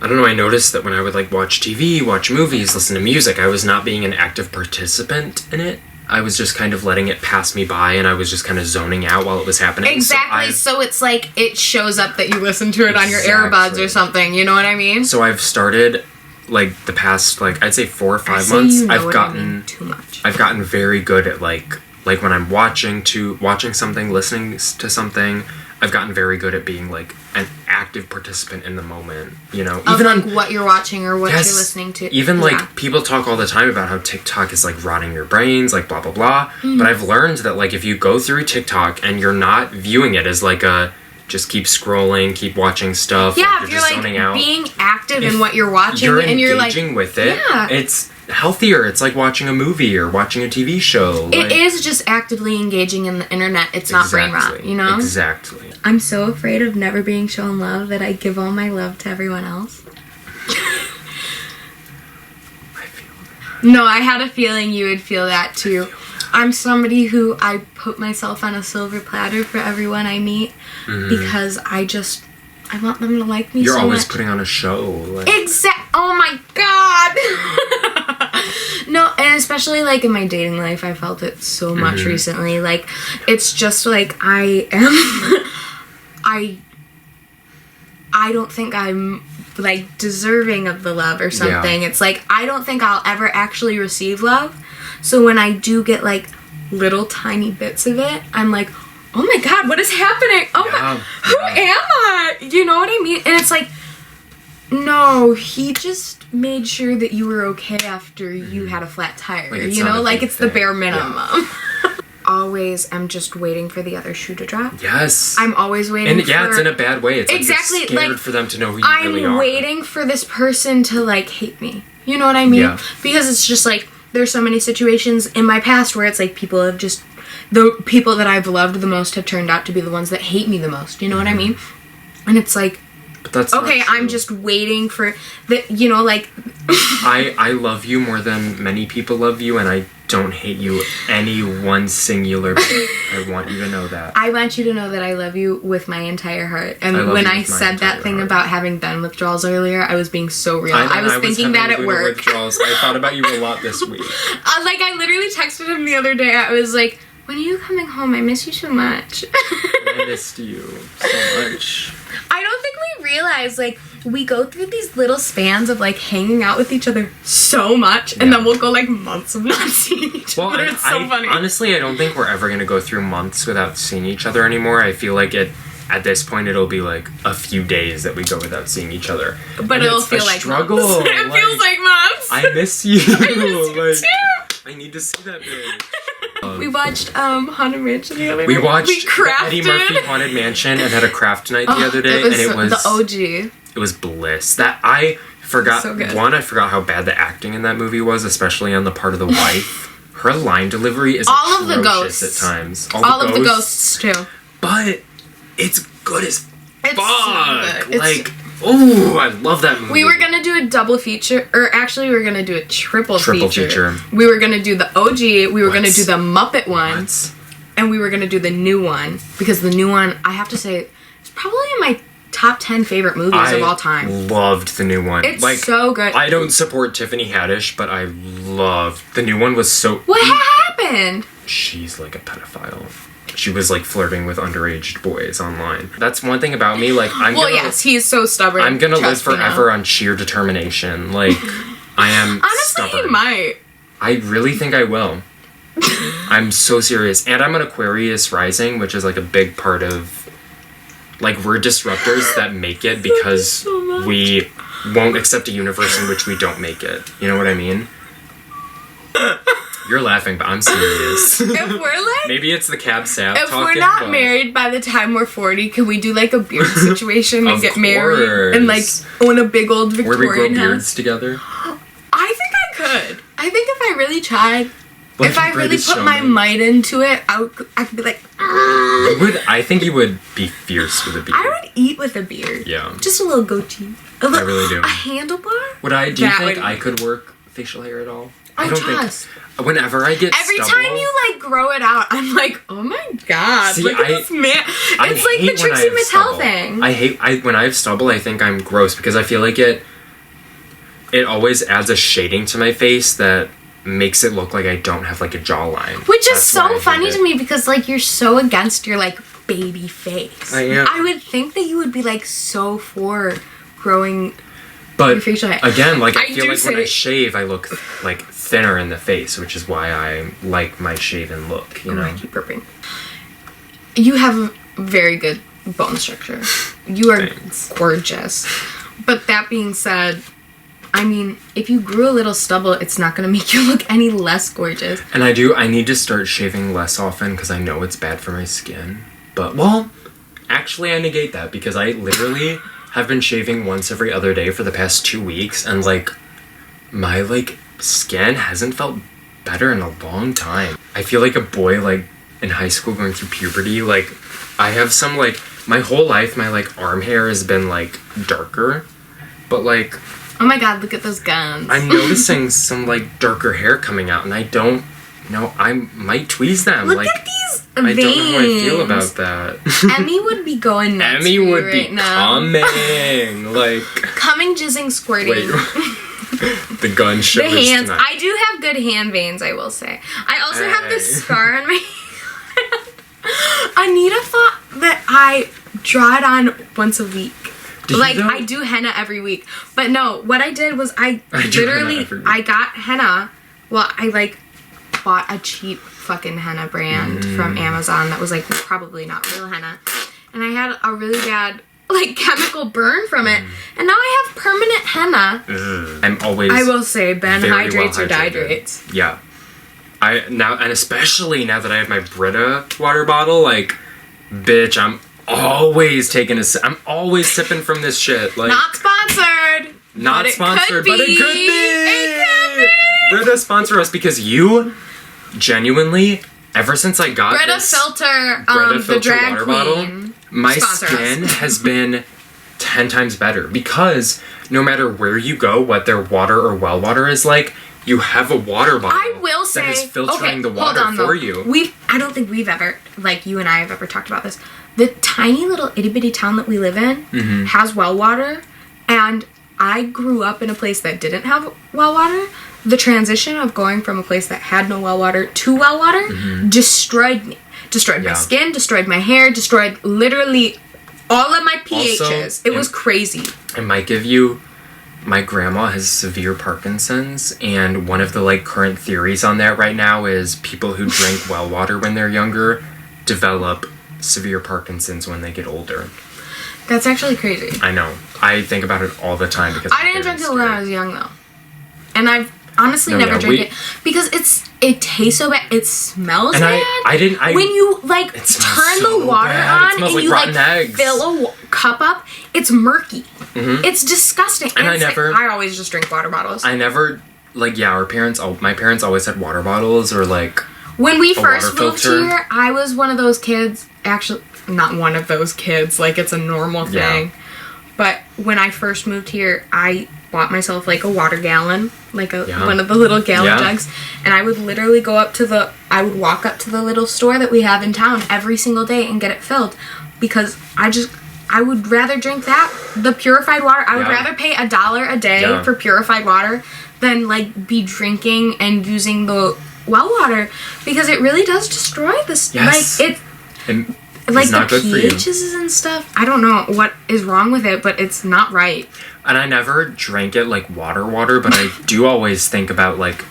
I don't know, I noticed that when I would like watch TV, watch movies, listen to music, I was not being an active participant in it. I was just kind of letting it pass me by, and I was just kind of zoning out while it was happening. Exactly. So it's like it shows up that you listen to it on your earbuds or something. You know what I mean? So I've started, like the past, like I'd say 4 or 5 say months. you know I've what I gotten mean too much. I've gotten very good at like when I'm watching something, listening to something. I've gotten very good at being like an active participant in the moment, you know. Even like what you're watching or what you're listening to. Even like people talk all the time about how TikTok is like rotting your brains, like blah blah blah. Mm-hmm. But I've learned that like if you go through TikTok and you're not viewing it as like a just keep scrolling, keep watching stuff. Yeah, like if you're like zoning out. being active in what you're watching and you're like engaging with it. Yeah. It's healthier. It's like watching a movie or watching a TV show. It is just actively engaging in the internet. It's not brain rot, you know? Exactly. I'm so afraid of never being shown love that I give all my love to everyone else. I feel that. No, I had a feeling you would feel that too. I'm somebody who I put myself on a silver platter for everyone I meet because I want them to like me so much. You're always putting on a show. Like. Oh my god! No, and especially like in my dating life, I felt it so much recently. Like, it's just like I don't think I'm like deserving of the love or something. Yeah. It's like I don't think I'll ever actually receive love. So when I do get like little tiny bits of it, I'm like, oh my god, what is happening? Oh my, who am I? You know what I mean? And it's like, no, he just made sure that you were okay after you had a flat tire. Like you know, like it's the bare minimum. Yeah. Always am just waiting for the other shoe to drop. Yes. I'm always waiting and yeah, it's in a bad way. It's exactly like you're scared for them to know who you really are. I'm waiting for this person to like hate me. You know what I mean? Yeah. Because it's just like there's so many situations in my past where it's like people have just the people that I've loved the most have turned out to be the ones that hate me the most. You know what I mean? And it's like, but that's okay, I'm just waiting for the, you know, like I love you more than many people love you, and I don't hate you any one singular. I want you to know that. I want you to know that I love you with my entire heart. And when I said that thing about having done withdrawals earlier, I was being so real. I was thinking that at work. Withdrawals. I thought about you a lot this week. Like I literally texted him the other day. I was like, when are you coming home? I miss you so much. I missed you so much. I don't think we realize, like, we go through these little spans of, like, hanging out with each other so much, and then we'll go, like, months of not seeing each other. It's so funny. Honestly, I don't think we're ever going to go through months without seeing each other anymore. I feel like at this point, it'll be, like, a few days that we go without seeing each other. But it'll feel like struggle. Months. It feels like months. I miss you. I miss you too. I need to see that bitch. We watched Haunted Mansion the other night. We watched the Eddie Murphy Haunted Mansion and had a craft night the other day, and it was the OG. It was bliss. That I forgot. So good. One, I forgot how bad the acting in that movie was, especially on the part of the wife. Her line delivery is all of the atrocious ghosts at times. All of the ghosts too. But it's good as It's fuck. so good. Like, oh, I love that movie. We were gonna do a double feature, or actually, we were gonna do a triple feature. feature. We were gonna do the OG. We were gonna do the Muppet one, What? and we were gonna do the new one because the new one, I have to say, is probably in my top 10 favorite movies of all time. I loved the new one. It's so good. I don't support Tiffany Haddish, but I loved the new one. Was so. What happened? She's like a pedophile. She was like flirting with underage boys online. That's one thing about me. Like, yes, he is so stubborn. I'm gonna live forever on sheer determination. Like, I am. Honestly, stubborn. he might. I really think I will. I'm so serious, and I'm an Aquarius rising, which is like a big part of. Like, we're disruptors that make it because we won't accept a universe in which we don't make it. You know what I mean? You're laughing, but I'm serious. If we're like... Maybe it's the cab sap If talking, we're not but... married by the time we're 40, can we do like a beard situation and get married and like own a big old Victorian Where we grow house? beards together? I think I could. I think if I really tried... Like, if I really put my might into it, I could be like... I think you would be fierce with a beard. I would eat with a beard. Yeah. Just a little goatee. I really do. A handlebar? Do you think I could work facial hair at all? I don't trust. think... Whenever I get Every stubble, time you like grow it out, I'm like, oh my god, See, look at this man. It's like the hate when I Trixie have Mattel stubble. thing. When I have stubble, I think I'm gross because I feel like it always adds a shading to my face that makes it look like I don't have like a jawline. Which is so funny to me because like you're so against your like baby face. I am. I would think that you would be like so for growing but your facial hair. Again, like I feel do like when I say- shave, I look like thinner in the face, which is why I like my shaven look. You know. I keep burping. You have a very good bone structure. You are gorgeous. But that being said, I mean, if you grew a little stubble, it's not going to make you look any less gorgeous. And I need to start shaving less often because I know it's bad for my skin. But, well, actually I negate that because I literally have been shaving once every other day for the past 2 weeks. And, like, my, like, skin hasn't felt better in a long time. I feel like a boy, like, in high school going through puberty. Like, I have some, like, my whole life, my, like, arm hair has been, like, darker. But, like... Oh my god, look at those guns. I'm noticing some, like, darker hair coming out, and I don't know. I might tweeze them. Look like, at these veins. I don't know how I feel about that. Emmy would be going nuts. Emmy for you would right be now. coming. Like, Coming, jizzing, squirting. wait. The gun shivers The hands. tonight. I do have good hand veins, I will say. I also have this scar on my hand. Anita thought that I draw it on once a week. Like, I do henna every week. But no, what I did was I got henna. Well, I, like, bought a cheap fucking henna brand from Amazon that was, like, probably not real henna. And I had a really bad, like, chemical burn from it. And now I have permanent henna. I'm always... I will say, Ben very hydrates or well-hydrated. dehydrates. Yeah. And especially now that I have my Brita water bottle, like, bitch, I'm always taking a sip. I'm always sipping from this shit. Like, Not sponsored. Not sponsored, but it could be. It could be. Brita, sponsor us because you genuinely, ever since I got Brita this filter, Brita the filter drag water queen. bottle, my Sponsor skin us. has been 10 times better because no matter where you go, what their water or well water is like, you have a water bottle I will say, that is filtering the water hold on, for though. you. I don't think we've ever, like you and I have ever talked about this. The tiny little itty bitty town that we live in has well water, and I grew up in a place that didn't have well water. The transition of going from a place that had no well water to well water destroyed me. Destroyed my skin, destroyed my hair, destroyed literally all of my pHs. Also, it was crazy. I might give you... My grandma has severe Parkinson's, and one of the, like, current theories on that right now is people who drink well water when they're younger develop severe Parkinson's when they get older. That's actually crazy. I know. I think about it all the time because I didn't drink it when I was young, though. And honestly never drink it because it tastes so bad. It smells bad. When you like turn the water on and you like eggs. Fill a cup up, it's murky. Mm-hmm. It's disgusting. And I always just drink water bottles. I never my parents always had water bottles or like when we first moved here, I was one of those kids. Actually, not one of those kids. Like it's a normal thing. Yeah. But when I first moved here, I bought myself like a water gallon, like one of the little gallon jugs, and I would literally walk up to the little store that we have in town every single day and get it filled because I would rather drink the purified water. I would rather pay $1 a day for purified water than like be drinking and using the well water because it really does destroy this. Yes. Like like the pHs and stuff. I don't know what is wrong with it, but it's not right. And I never drank it like water, but I do always think about like,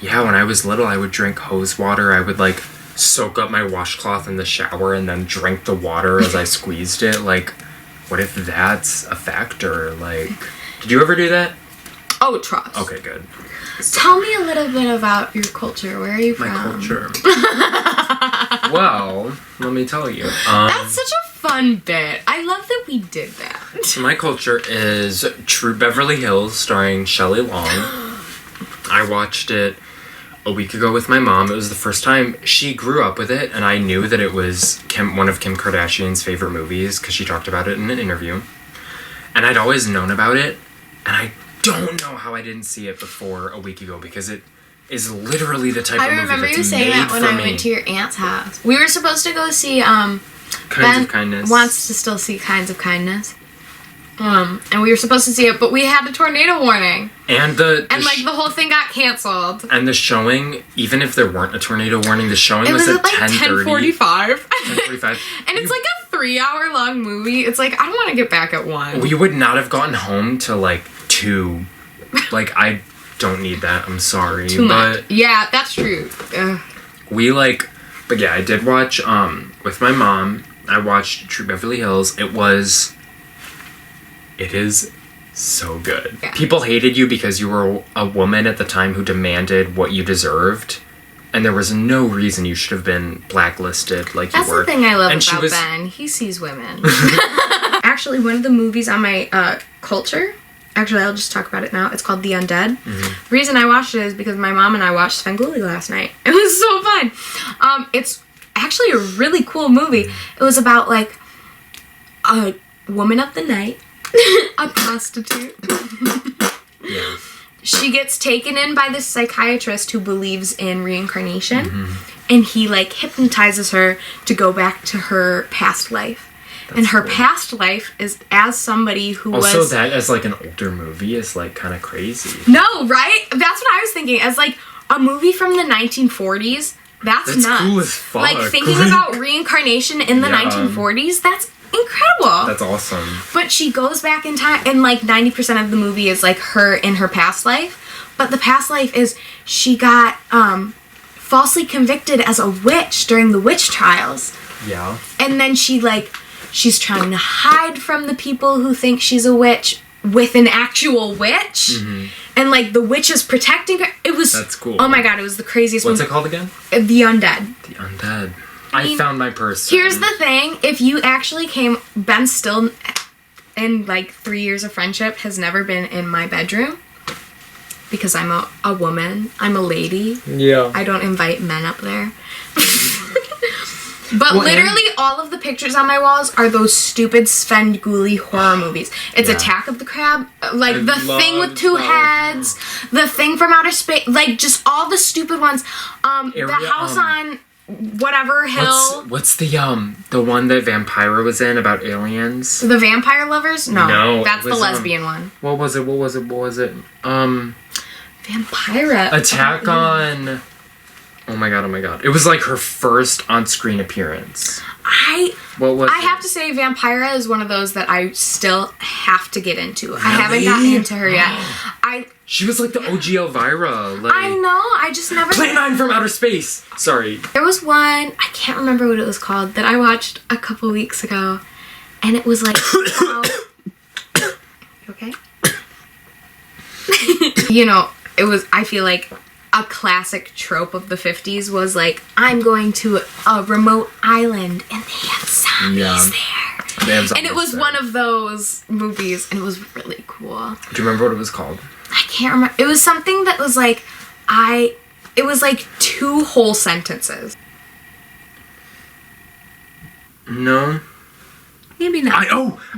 when I was little, I would drink hose water. I would like soak up my washcloth in the shower and then drink the water as I squeezed it. Like, what if that's a factor? Like, did you ever do that? Oh, trust. Okay, good. Tell me a little bit about your culture. Where are you from? My culture. Well, let me tell you. That's such a fun bit. I love that we did that. My culture is True Beverly Hills, starring Shelley Long. I watched it a week ago with my mom. It was the first time she grew up with it, and I knew that it was one of Kim Kardashian's favorite movies because she talked about it in an interview. And I'd always known about it, and I don't know how I didn't see it before a week ago because it is literally the type of movie that's made for me. I remember you saying that when I went to your aunt's house. We were supposed to go see Kinds of Kindness. Wants to still see Kinds of Kindness. And we were supposed to see it, but we had a tornado warning. And the whole thing got canceled. And the showing, even if there weren't a tornado warning, the showing was at 10:30. 10:45. 10:45. And it's like a 3-hour long movie. It's like, I don't want to get back at 1. We would not have gotten home till like 2. Like, I don't need that. I'm sorry. Too much. Yeah, that's true. I did watch, with my mom, I watched True Beverly Hills. It is so good. Yeah. People hated you because you were a woman at the time who demanded what you deserved. And there was no reason you should have been blacklisted like you were. That's the thing I love about Ben. He sees women. Actually, one of the movies on my culture, actually I'll just talk about it now. It's called The Undead. Mm-hmm. The reason I watched it is because my mom and I watched Svengoolie last night. It was so fun. It's actually a really cool movie. It was about like a woman of the night, a prostitute. Yeah. She gets taken in by this psychiatrist who believes in reincarnation, and he like hypnotizes her to go back to her past life. And her past life is as somebody who was... Also, that as, like, an older movie is, like, kind of crazy. No, right? That's what I was thinking. As, like, a movie from the 1940s, that's nuts. Cool as fuck. Like, thinking about reincarnation in the 1940s, that's incredible. That's awesome. But she goes back in time, and, like, 90% of the movie is, like, her in her past life. But the past life is she got falsely convicted as a witch during the witch trials. Yeah. And then she, like... She's trying to hide from the people who think she's a witch with an actual witch. Mm-hmm. And, like, the witch is protecting her. That's cool. Oh, my God. It was the craziest What's it called again? The Undead. The Undead. I found my purse. Here's the thing. If you actually Ben still, in, like, 3 years of friendship, has never been in my bedroom. Because I'm a woman. I'm a lady. Yeah. I don't invite men up there. But literally all of the pictures on my walls are those stupid Svengoolie horror movies. It's Attack of the Crab, like the thing with 2 heads, the thing from outer space, like just all the stupid ones. The house on whatever hill. What's the one that Vampira was in about aliens? The Vampire Lovers? No, that's the lesbian one. What was it? Vampira. Attack on... Oh my god. It was like her first on-screen appearance. I have to say Vampira is one of those that I still have to get into. Really? I haven't gotten into her yet. She was like the OG Elvira. Like, I know, I just never... Play 9 from Outer Space! Sorry. There was one, I can't remember what it was called, that I watched a couple weeks ago. And it was like... You okay? You know... I feel like a classic trope of the 50s was like, I'm going to a remote island and they have zombies there. And it was one of those movies, and it was really cool. Do you remember what it was called? I can't remember. It was something that was like, it was like 2 whole sentences. No. Maybe not.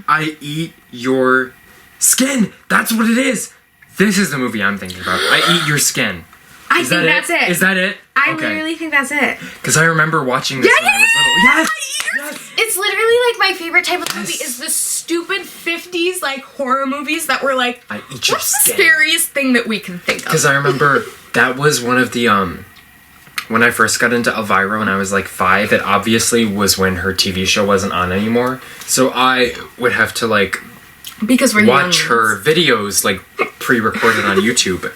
I eat your skin. That's what it is. This is the movie I'm thinking about. I eat your skin. I think that's it. Is that it? I literally think that's it. Because I remember watching this when I was little. Yes! It's literally like my favorite type of movie is the stupid 50s like horror movies that were like, I eat your what's skin. the scariest thing that we can think of? Because I remember that was one of the, when I first got into Elvira when I was like 5, it obviously was when her TV show wasn't on anymore. So I would have to like because we're watch her videos like pre-recorded on YouTube.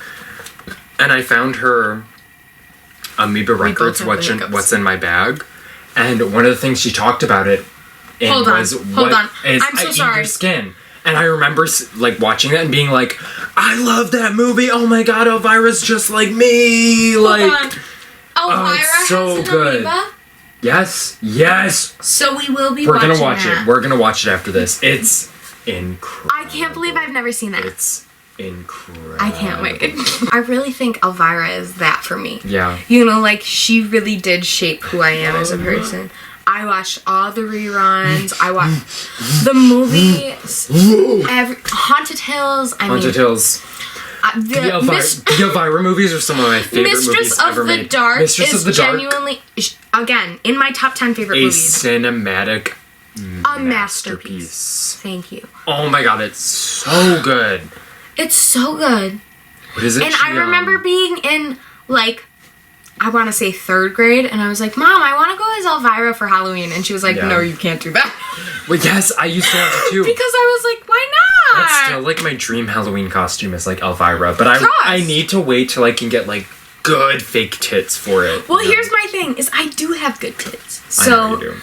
And I found her Amoeba Records, What's in My Bag. And one of the things she talked about it in Hold on. I'm so I sorry. eat your skin. And I remember like watching that and being like, I love that movie. Oh my god, Elvira's just like me. Hold like, on. Elvira it's so has an good. amoeba? Yes. So we will be We're watching gonna watch that. it. We're gonna watch it after this. It's incredible. I can't believe I've never seen that. It's incredible. I can't wait. I really think Elvira is that for me. Yeah. You know, like, she really did shape who I am as a person. I watched all the reruns. I watched the movies. Haunted Hills. Haunted Hills. The Elvira movies are some of my favorite movies ever made. Mistress of the Dark Mistress is of the Dark. genuinely, again, in my top 10 favorite movies. Cinematic A masterpiece. Thank you. Oh my god, it's so good. It's so good. What is it? And I remember being in, like, I want to say 3rd grade, and I was like, Mom, I want to go as Elvira for Halloween. And she was like, No, you can't do that. Well, yes, I used to want to too. Because I was like, why not? That's still, like, my dream Halloween costume is, like, Elvira. But I need to wait till I can get, like, good fake tits for it. Well, here's my thing, is I do have good tits. I know you do.